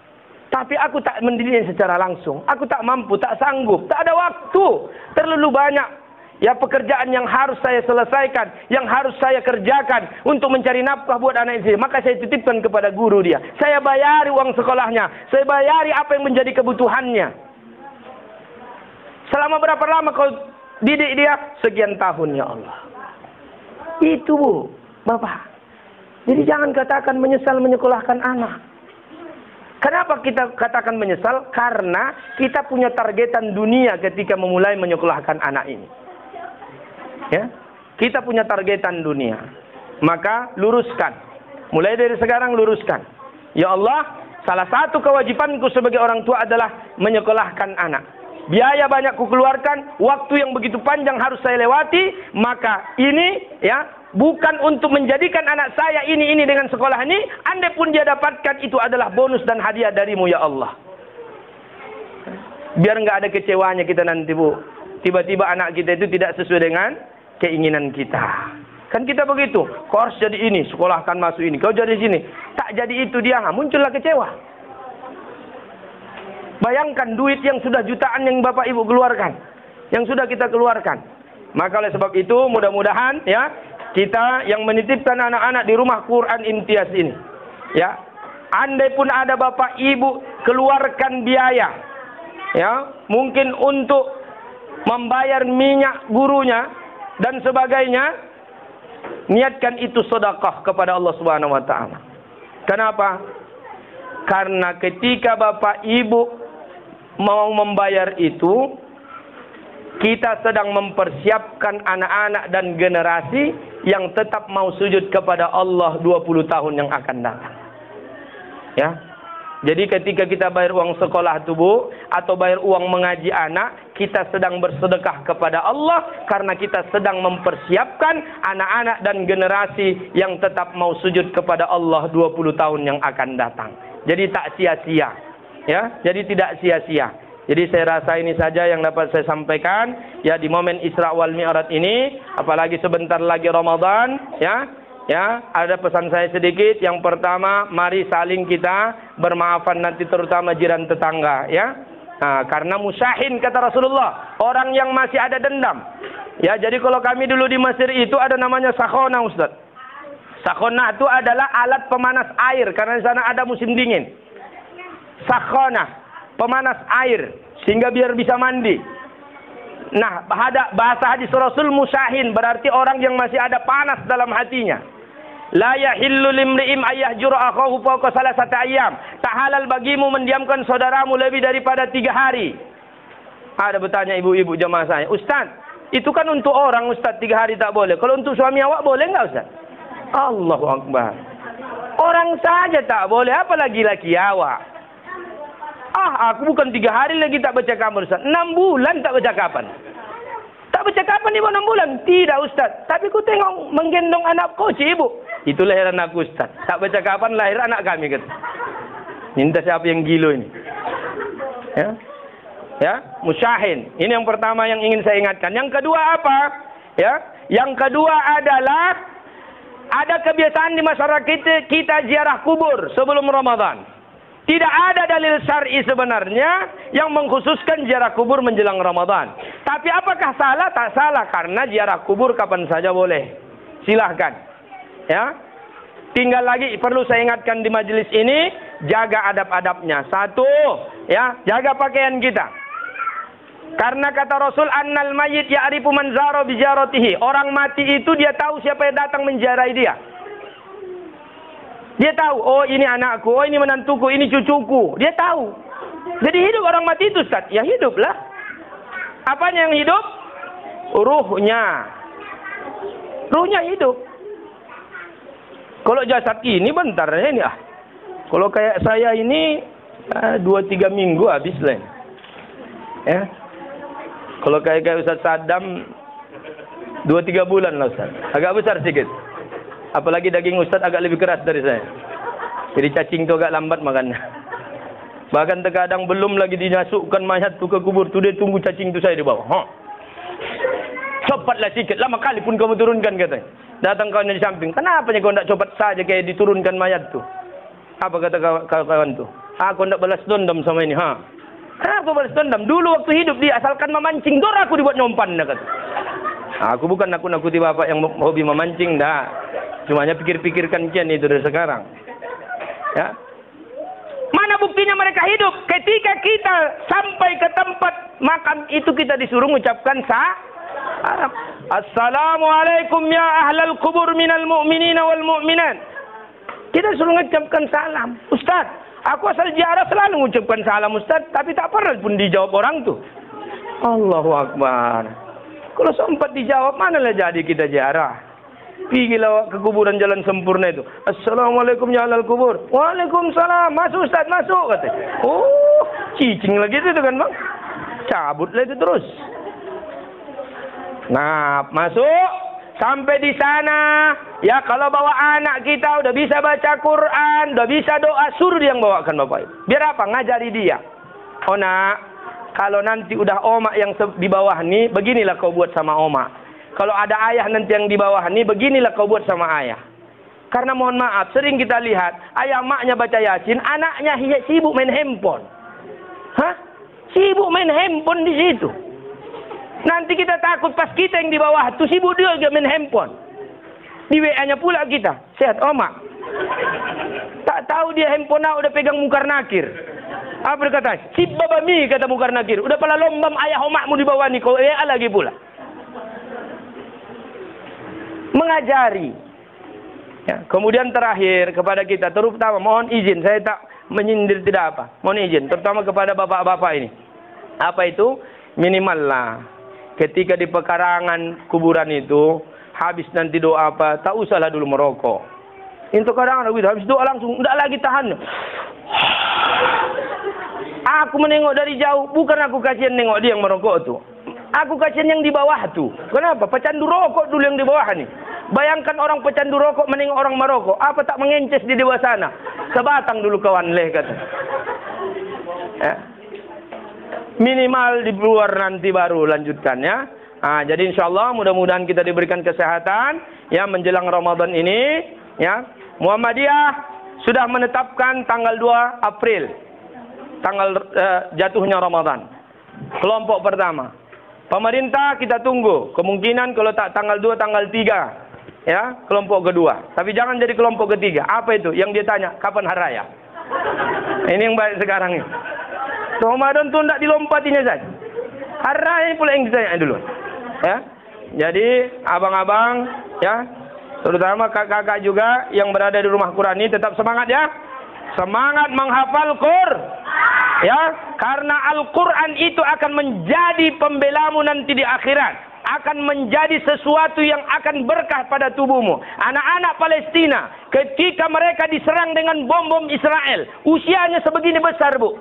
Tapi aku tak mendidiknya secara langsung. Aku tak mampu, tak sanggup, tak ada waktu. Terlalu banyak ya pekerjaan yang harus saya selesaikan, yang harus saya kerjakan untuk mencari nafkah buat anak istri. Maka saya titipkan kepada guru dia. Saya bayari uang sekolahnya. Saya bayari apa yang menjadi kebutuhannya. Selama berapa lama kau didik dia? Sekian tahun ya Allah. Itu Bu, Bapak. Jadi jangan katakan menyesal menyekolahkan anak. Kenapa kita katakan menyesal? Karena kita punya targetan dunia ketika memulai menyekolahkan anak ini. Ya, kita punya targetan dunia. Maka luruskan. Mulai dari sekarang luruskan. Ya Allah, salah satu kewajibanku sebagai orang tua adalah menyekolahkan anak. Biaya banyak ku keluarkan, waktu yang begitu panjang harus saya lewati, maka ini ya bukan untuk menjadikan anak saya ini dengan sekolah ini, andai pun dia dapatkan itu adalah bonus dan hadiah darimu ya Allah. Biar nggak ada kecewanya kita nanti Bu. Tiba-tiba anak kita itu tidak sesuai dengan keinginan kita. Kan kita begitu, kau harus jadi ini, sekolahkan masuk ini, kau jadi sini. Tak jadi itu dia, muncullah kecewa. Bayangkan duit yang sudah jutaan yang Bapak Ibu keluarkan, yang sudah kita keluarkan. Maka oleh sebab itu mudah-mudahan ya kita yang menitipkan anak-anak di rumah Quran Imtiaz ini, ya, andai pun ada Bapak Ibu keluarkan biaya, ya, mungkin untuk membayar minyak gurunya dan sebagainya, niatkan itu sedekah kepada Allah Subhanahu wa taala. Kenapa? Karena ketika Bapak Ibu mau membayar itu, kita sedang mempersiapkan anak-anak dan generasi yang tetap mau sujud kepada Allah 20 tahun yang akan datang. Ya. Jadi ketika kita bayar uang sekolah itu Bu, atau bayar uang mengaji anak, kita sedang bersedekah kepada Allah karena kita sedang mempersiapkan anak-anak dan generasi yang tetap mau sujud kepada Allah 20 tahun yang akan datang. Jadi tak sia-sia, ya. Jadi tidak sia-sia. Jadi saya rasa ini saja yang dapat saya sampaikan ya di momen Isra wal Mi'raj ini, apalagi sebentar lagi Ramadan, ya. Ya, ada pesan saya sedikit. Yang pertama, mari saling kita bermaafan nanti terutama jiran tetangga, ya. Nah, karena musyahin kata Rasulullah, orang yang masih ada dendam. Ya, jadi kalau kami dulu di Mesir itu ada namanya sakhona, Ustaz. Sakhona itu adalah alat pemanas air karena di sana ada musim dingin. Sakhona, pemanas air sehingga biar bisa mandi. Nah, bahasa hadis Rasul musyahin berarti orang yang masih ada panas dalam hatinya. La yahillu limri'im ayyahjura akhahu fawqa salasati ayyam. Tak halal bagimu mendiamkan saudaramu lebih daripada 3 hari. Ada bertanya ibu-ibu jamaah saya, Ustaz, itu kan untuk orang Ustaz 3 hari tak boleh. Kalau untuk suami awak boleh enggak Ustaz? Allahu Akbar. Orang saja tak boleh, apalagi laki awak. Aku bukan 3 hari lagi tak baca kabar Ustaz. 6 bulan tak baca kapan. Tak baca kapan ibu 6 bulan? Tidak Ustaz. Tapi ku tengok menggendong anak koci ibu. Itu lahir anakku Ustaz. Tak baca kapan lahir anak kami kata. Minta siapa yang gilo ini? Ya, ya, musyahin. Ini yang pertama yang ingin saya ingatkan. Yang kedua apa? Ya, yang kedua adalah ada kebiasaan di masyarakat kita ziarah kubur sebelum Ramadan. Tidak ada dalil syar'i sebenarnya yang mengkhususkan ziarah kubur menjelang Ramadan. Tapi apakah salah? Tak salah karena ziarah kubur kapan saja boleh. Silahkan. Ya. Tinggal lagi perlu saya ingatkan di majelis ini, jaga adab-adabnya. 1, ya, jaga pakaian kita. Karena kata Rasul, annal mayyit ya'rifu man zara bi jaratihi. Orang mati itu dia tahu siapa yang datang menziarahi dia. Dia tahu, oh ini anakku, oh ini menantuku, ini cucuku. Dia tahu. Jadi hidup orang mati itu Ustaz. Ya hiduplah. Apanya yang hidup? Ruhnya. Ruhnya hidup. Kalau jasad ini bentar ya ini Kalau kayak saya ini 2-3 minggu habis lah. Ya. Kalau kayak Ustaz Saddam 2-3 bulan lah Ustaz. Agak besar sedikit. Apalagi daging Ustaz agak lebih keras dari saya. Jadi cacing tu agak lambat makannya. Bahkan terkadang belum lagi dimasukkan mayat tu ke kubur tu dia tunggu cacing tu saya di bawah. Cepatlah sikit. Lama kali pun kamu turunkan katanya. Datang kawan di samping. Kenapa kau tidak cepat saja kayak diturunkan mayat tu? Apa kata kawan tu? Aku tidak balas dendam sama ini. Kenapa balas dendam? Dulu waktu hidup dia asalkan memancing. Dor aku dibuat nyompan. Kata. Aku bukan nakut-nakuti bapak yang hobi memancing. Dah. Cuma hanya pikir-pikirkan kian itu dari sekarang. Ya. Mana buktinya mereka hidup? Ketika kita sampai ke tempat makam itu kita disuruh mengucapkan Assalamualaikum ya ahlal kubur minal mu'minina wal mu'minat. Kita suruh mengucapkan salam. Ustaz, aku asal ziarah selalu mengucapkan salam Ustaz, tapi tak pernah pun dijawab orang tu. Allahu Akbar. Kalau sempat dijawab, manalah jadi kita ziarah. Pergilah ke kuburan Jalan Sempurna itu. Assalamualaikum ya ahlal kubur. Waalaikumsalam. Masuk Ustaz, masuk kata. Oh, cicing lagi itu kan bang. Cabutlah itu terus. Nah, masuk sampai di sana, ya kalau bawa anak kita udah bisa baca Quran, udah bisa doa, suruh dia yang bawakan bapak. Biar apa? Ngajari dia. Oh nak, kalau nanti udah oma yang di bawah nih, beginilah kau buat sama oma. Kalau ada ayah nanti yang di bawah nih, beginilah kau buat sama ayah. Karena mohon maaf, sering kita lihat ayah maknya baca Yasin, anaknya sibuk main handphone. Sibuk main handphone di situ. Nanti kita takut pas kita yang di bawah tu sibuk dia juga main handphone. Di WA-nya pula kita. Sehat, Oma. Tak tahu dia handphone udah pegang Mungkar Nakir. Apa dia kata? Si babami kata Mungkar Nakir. Udah pala lombam ayah omakmu di bawah ni. Kau WA lagi pula. Mengajari. Ya, kemudian terakhir kepada kita. Terutama mohon izin. Saya tak menyindir tidak apa. Mohon izin. Terutama kepada bapak-bapak ini. Apa itu? Minimal lah. Ketika di pekarangan kuburan itu, habis nanti doa apa, tak usahlah dulu merokok. Itu kadang-kadang habis doa langsung, tidak lagi tahan. Aku menengok dari jauh, bukan aku kasihan nengok dia yang merokok tuh. Aku kasihan yang di bawah tuh. Kenapa? Pecandu rokok dulu yang di bawah nih. Bayangkan orang pecandu rokok menengok orang merokok. Apa tak mengences di bawah sana? Sebatang dulu kawan leh kata. Ya. Minimal di luar nanti baru lanjutkan ya. Jadi insyaallah mudah-mudahan kita diberikan kesehatan ya menjelang Ramadan ini ya. Muhammadiyah sudah menetapkan tanggal 2 April tanggal jatuhnya Ramadan. Kelompok pertama. Pemerintah kita tunggu. Kemungkinan kalau tak tanggal 2 tanggal 3 ya, kelompok kedua. Tapi jangan jadi kelompok ketiga. Apa itu? Yang dia tanya, kapan hari raya? Ini yang baik sekarang ini. Ramadan tuh tidak dilompatinya saja. Hari raya ini pula yang ditanya dulu. Ya. Jadi abang-abang ya, terutama kakak-kakak juga yang berada di rumah Quran ini tetap semangat ya. Semangat menghafal Quran. Ya, karena Al-Quran itu akan menjadi pembelamu nanti di akhirat. Akan menjadi sesuatu yang akan berkah pada tubuhmu. Anak-anak Palestina ketika mereka diserang dengan bom-bom Israel, usianya sebegini besar, Bu.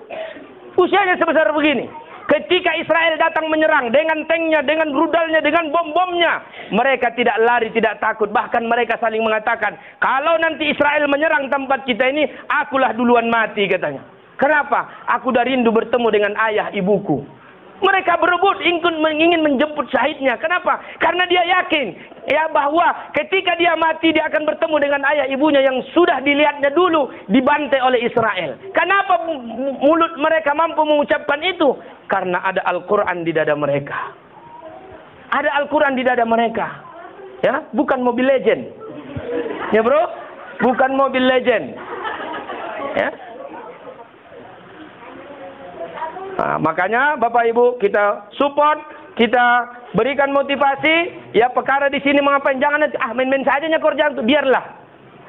Usianya sebesar begini. Ketika Israel datang menyerang dengan tanknya, dengan rudalnya, dengan bom-bomnya, mereka tidak lari, tidak takut. Bahkan mereka saling mengatakan, kalau nanti Israel menyerang tempat kita ini, akulah duluan mati katanya. Kenapa? Aku dah rindu bertemu dengan ayah ibuku. Mereka berebut ingin menjemput syahidnya. Kenapa? Karena dia yakin ya bahwa ketika dia mati dia akan bertemu dengan ayah ibunya yang sudah dilihatnya dulu dibantai oleh Israel. Kenapa mulut mereka mampu mengucapkan itu? Karena ada Al-Quran di dada mereka. Ada Al-Quran di dada mereka. Ya, bukan Mobile Legend. Ya, Bro? Bukan Mobile Legend. Ya. Nah, makanya Bapak Ibu kita support, kita berikan motivasi. Ya perkara di sini mengapain? Jangan nanti main-main saja nyakor jangan tuh, biarlah.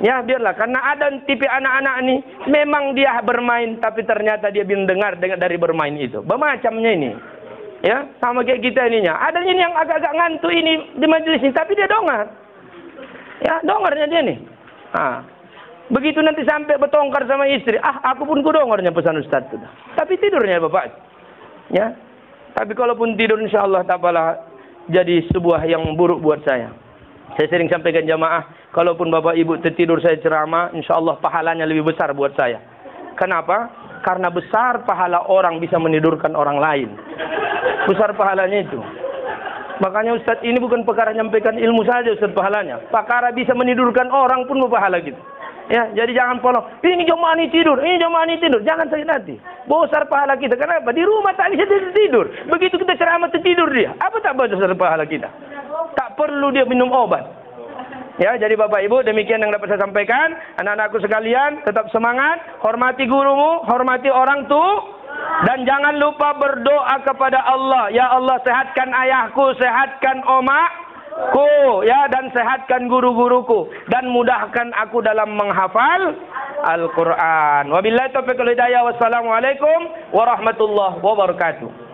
Ya biarlah, karena ada tipe anak-anak ini memang dia bermain tapi ternyata dia mendengar dari bermain itu. Bermacamnya ini. Ya, sama kayak kita ininya. Ada ini yang agak-agak ngantuk ini di majelis ini tapi dia dongar. Ya, dongarnya dia nih. Begitu nanti sampai bertongkar sama istri, aku pun kudongarnya pesan Ustaz itu. Tapi tidurnya Bapak. Ya. Tapi kalaupun tidur insyaallah tak apalah jadi sebuah yang buruk buat saya. Saya sering sampaikan jamaah, kalaupun Bapak Ibu tertidur saya ceramah, insyaallah pahalanya lebih besar buat saya. Kenapa? Karena besar pahala orang bisa menidurkan orang lain. Besar pahalanya itu. Makanya Ustaz ini bukan perkara menyampaikan ilmu saja Ustaz pahalanya. Perkara bisa menidurkan orang pun berpahala gitu. Ya, jadi jangan polong. Ini jemaah ini tidur, ini jemaah ini tidur. Jangan sakit hati. Besar pahala kita. Kenapa? Di rumah tak bisa tidur. Begitu kita ceramah tertidur dia. Apa tak besar pahala kita? Tak perlu dia minum obat. Ya, jadi Bapak Ibu demikian yang dapat saya sampaikan. Anak-anakku sekalian, tetap semangat. Hormati gurumu, hormati orang tua. Dan jangan lupa berdoa kepada Allah. Ya Allah, sehatkan ayahku, sehatkan omakku ya, dan sehatkan guru-guruku dan mudahkan aku dalam menghafal Al-Quran. Wabillahi taufiq wal hidayah. Wassalamualaikum warahmatullahi wabarakatuh.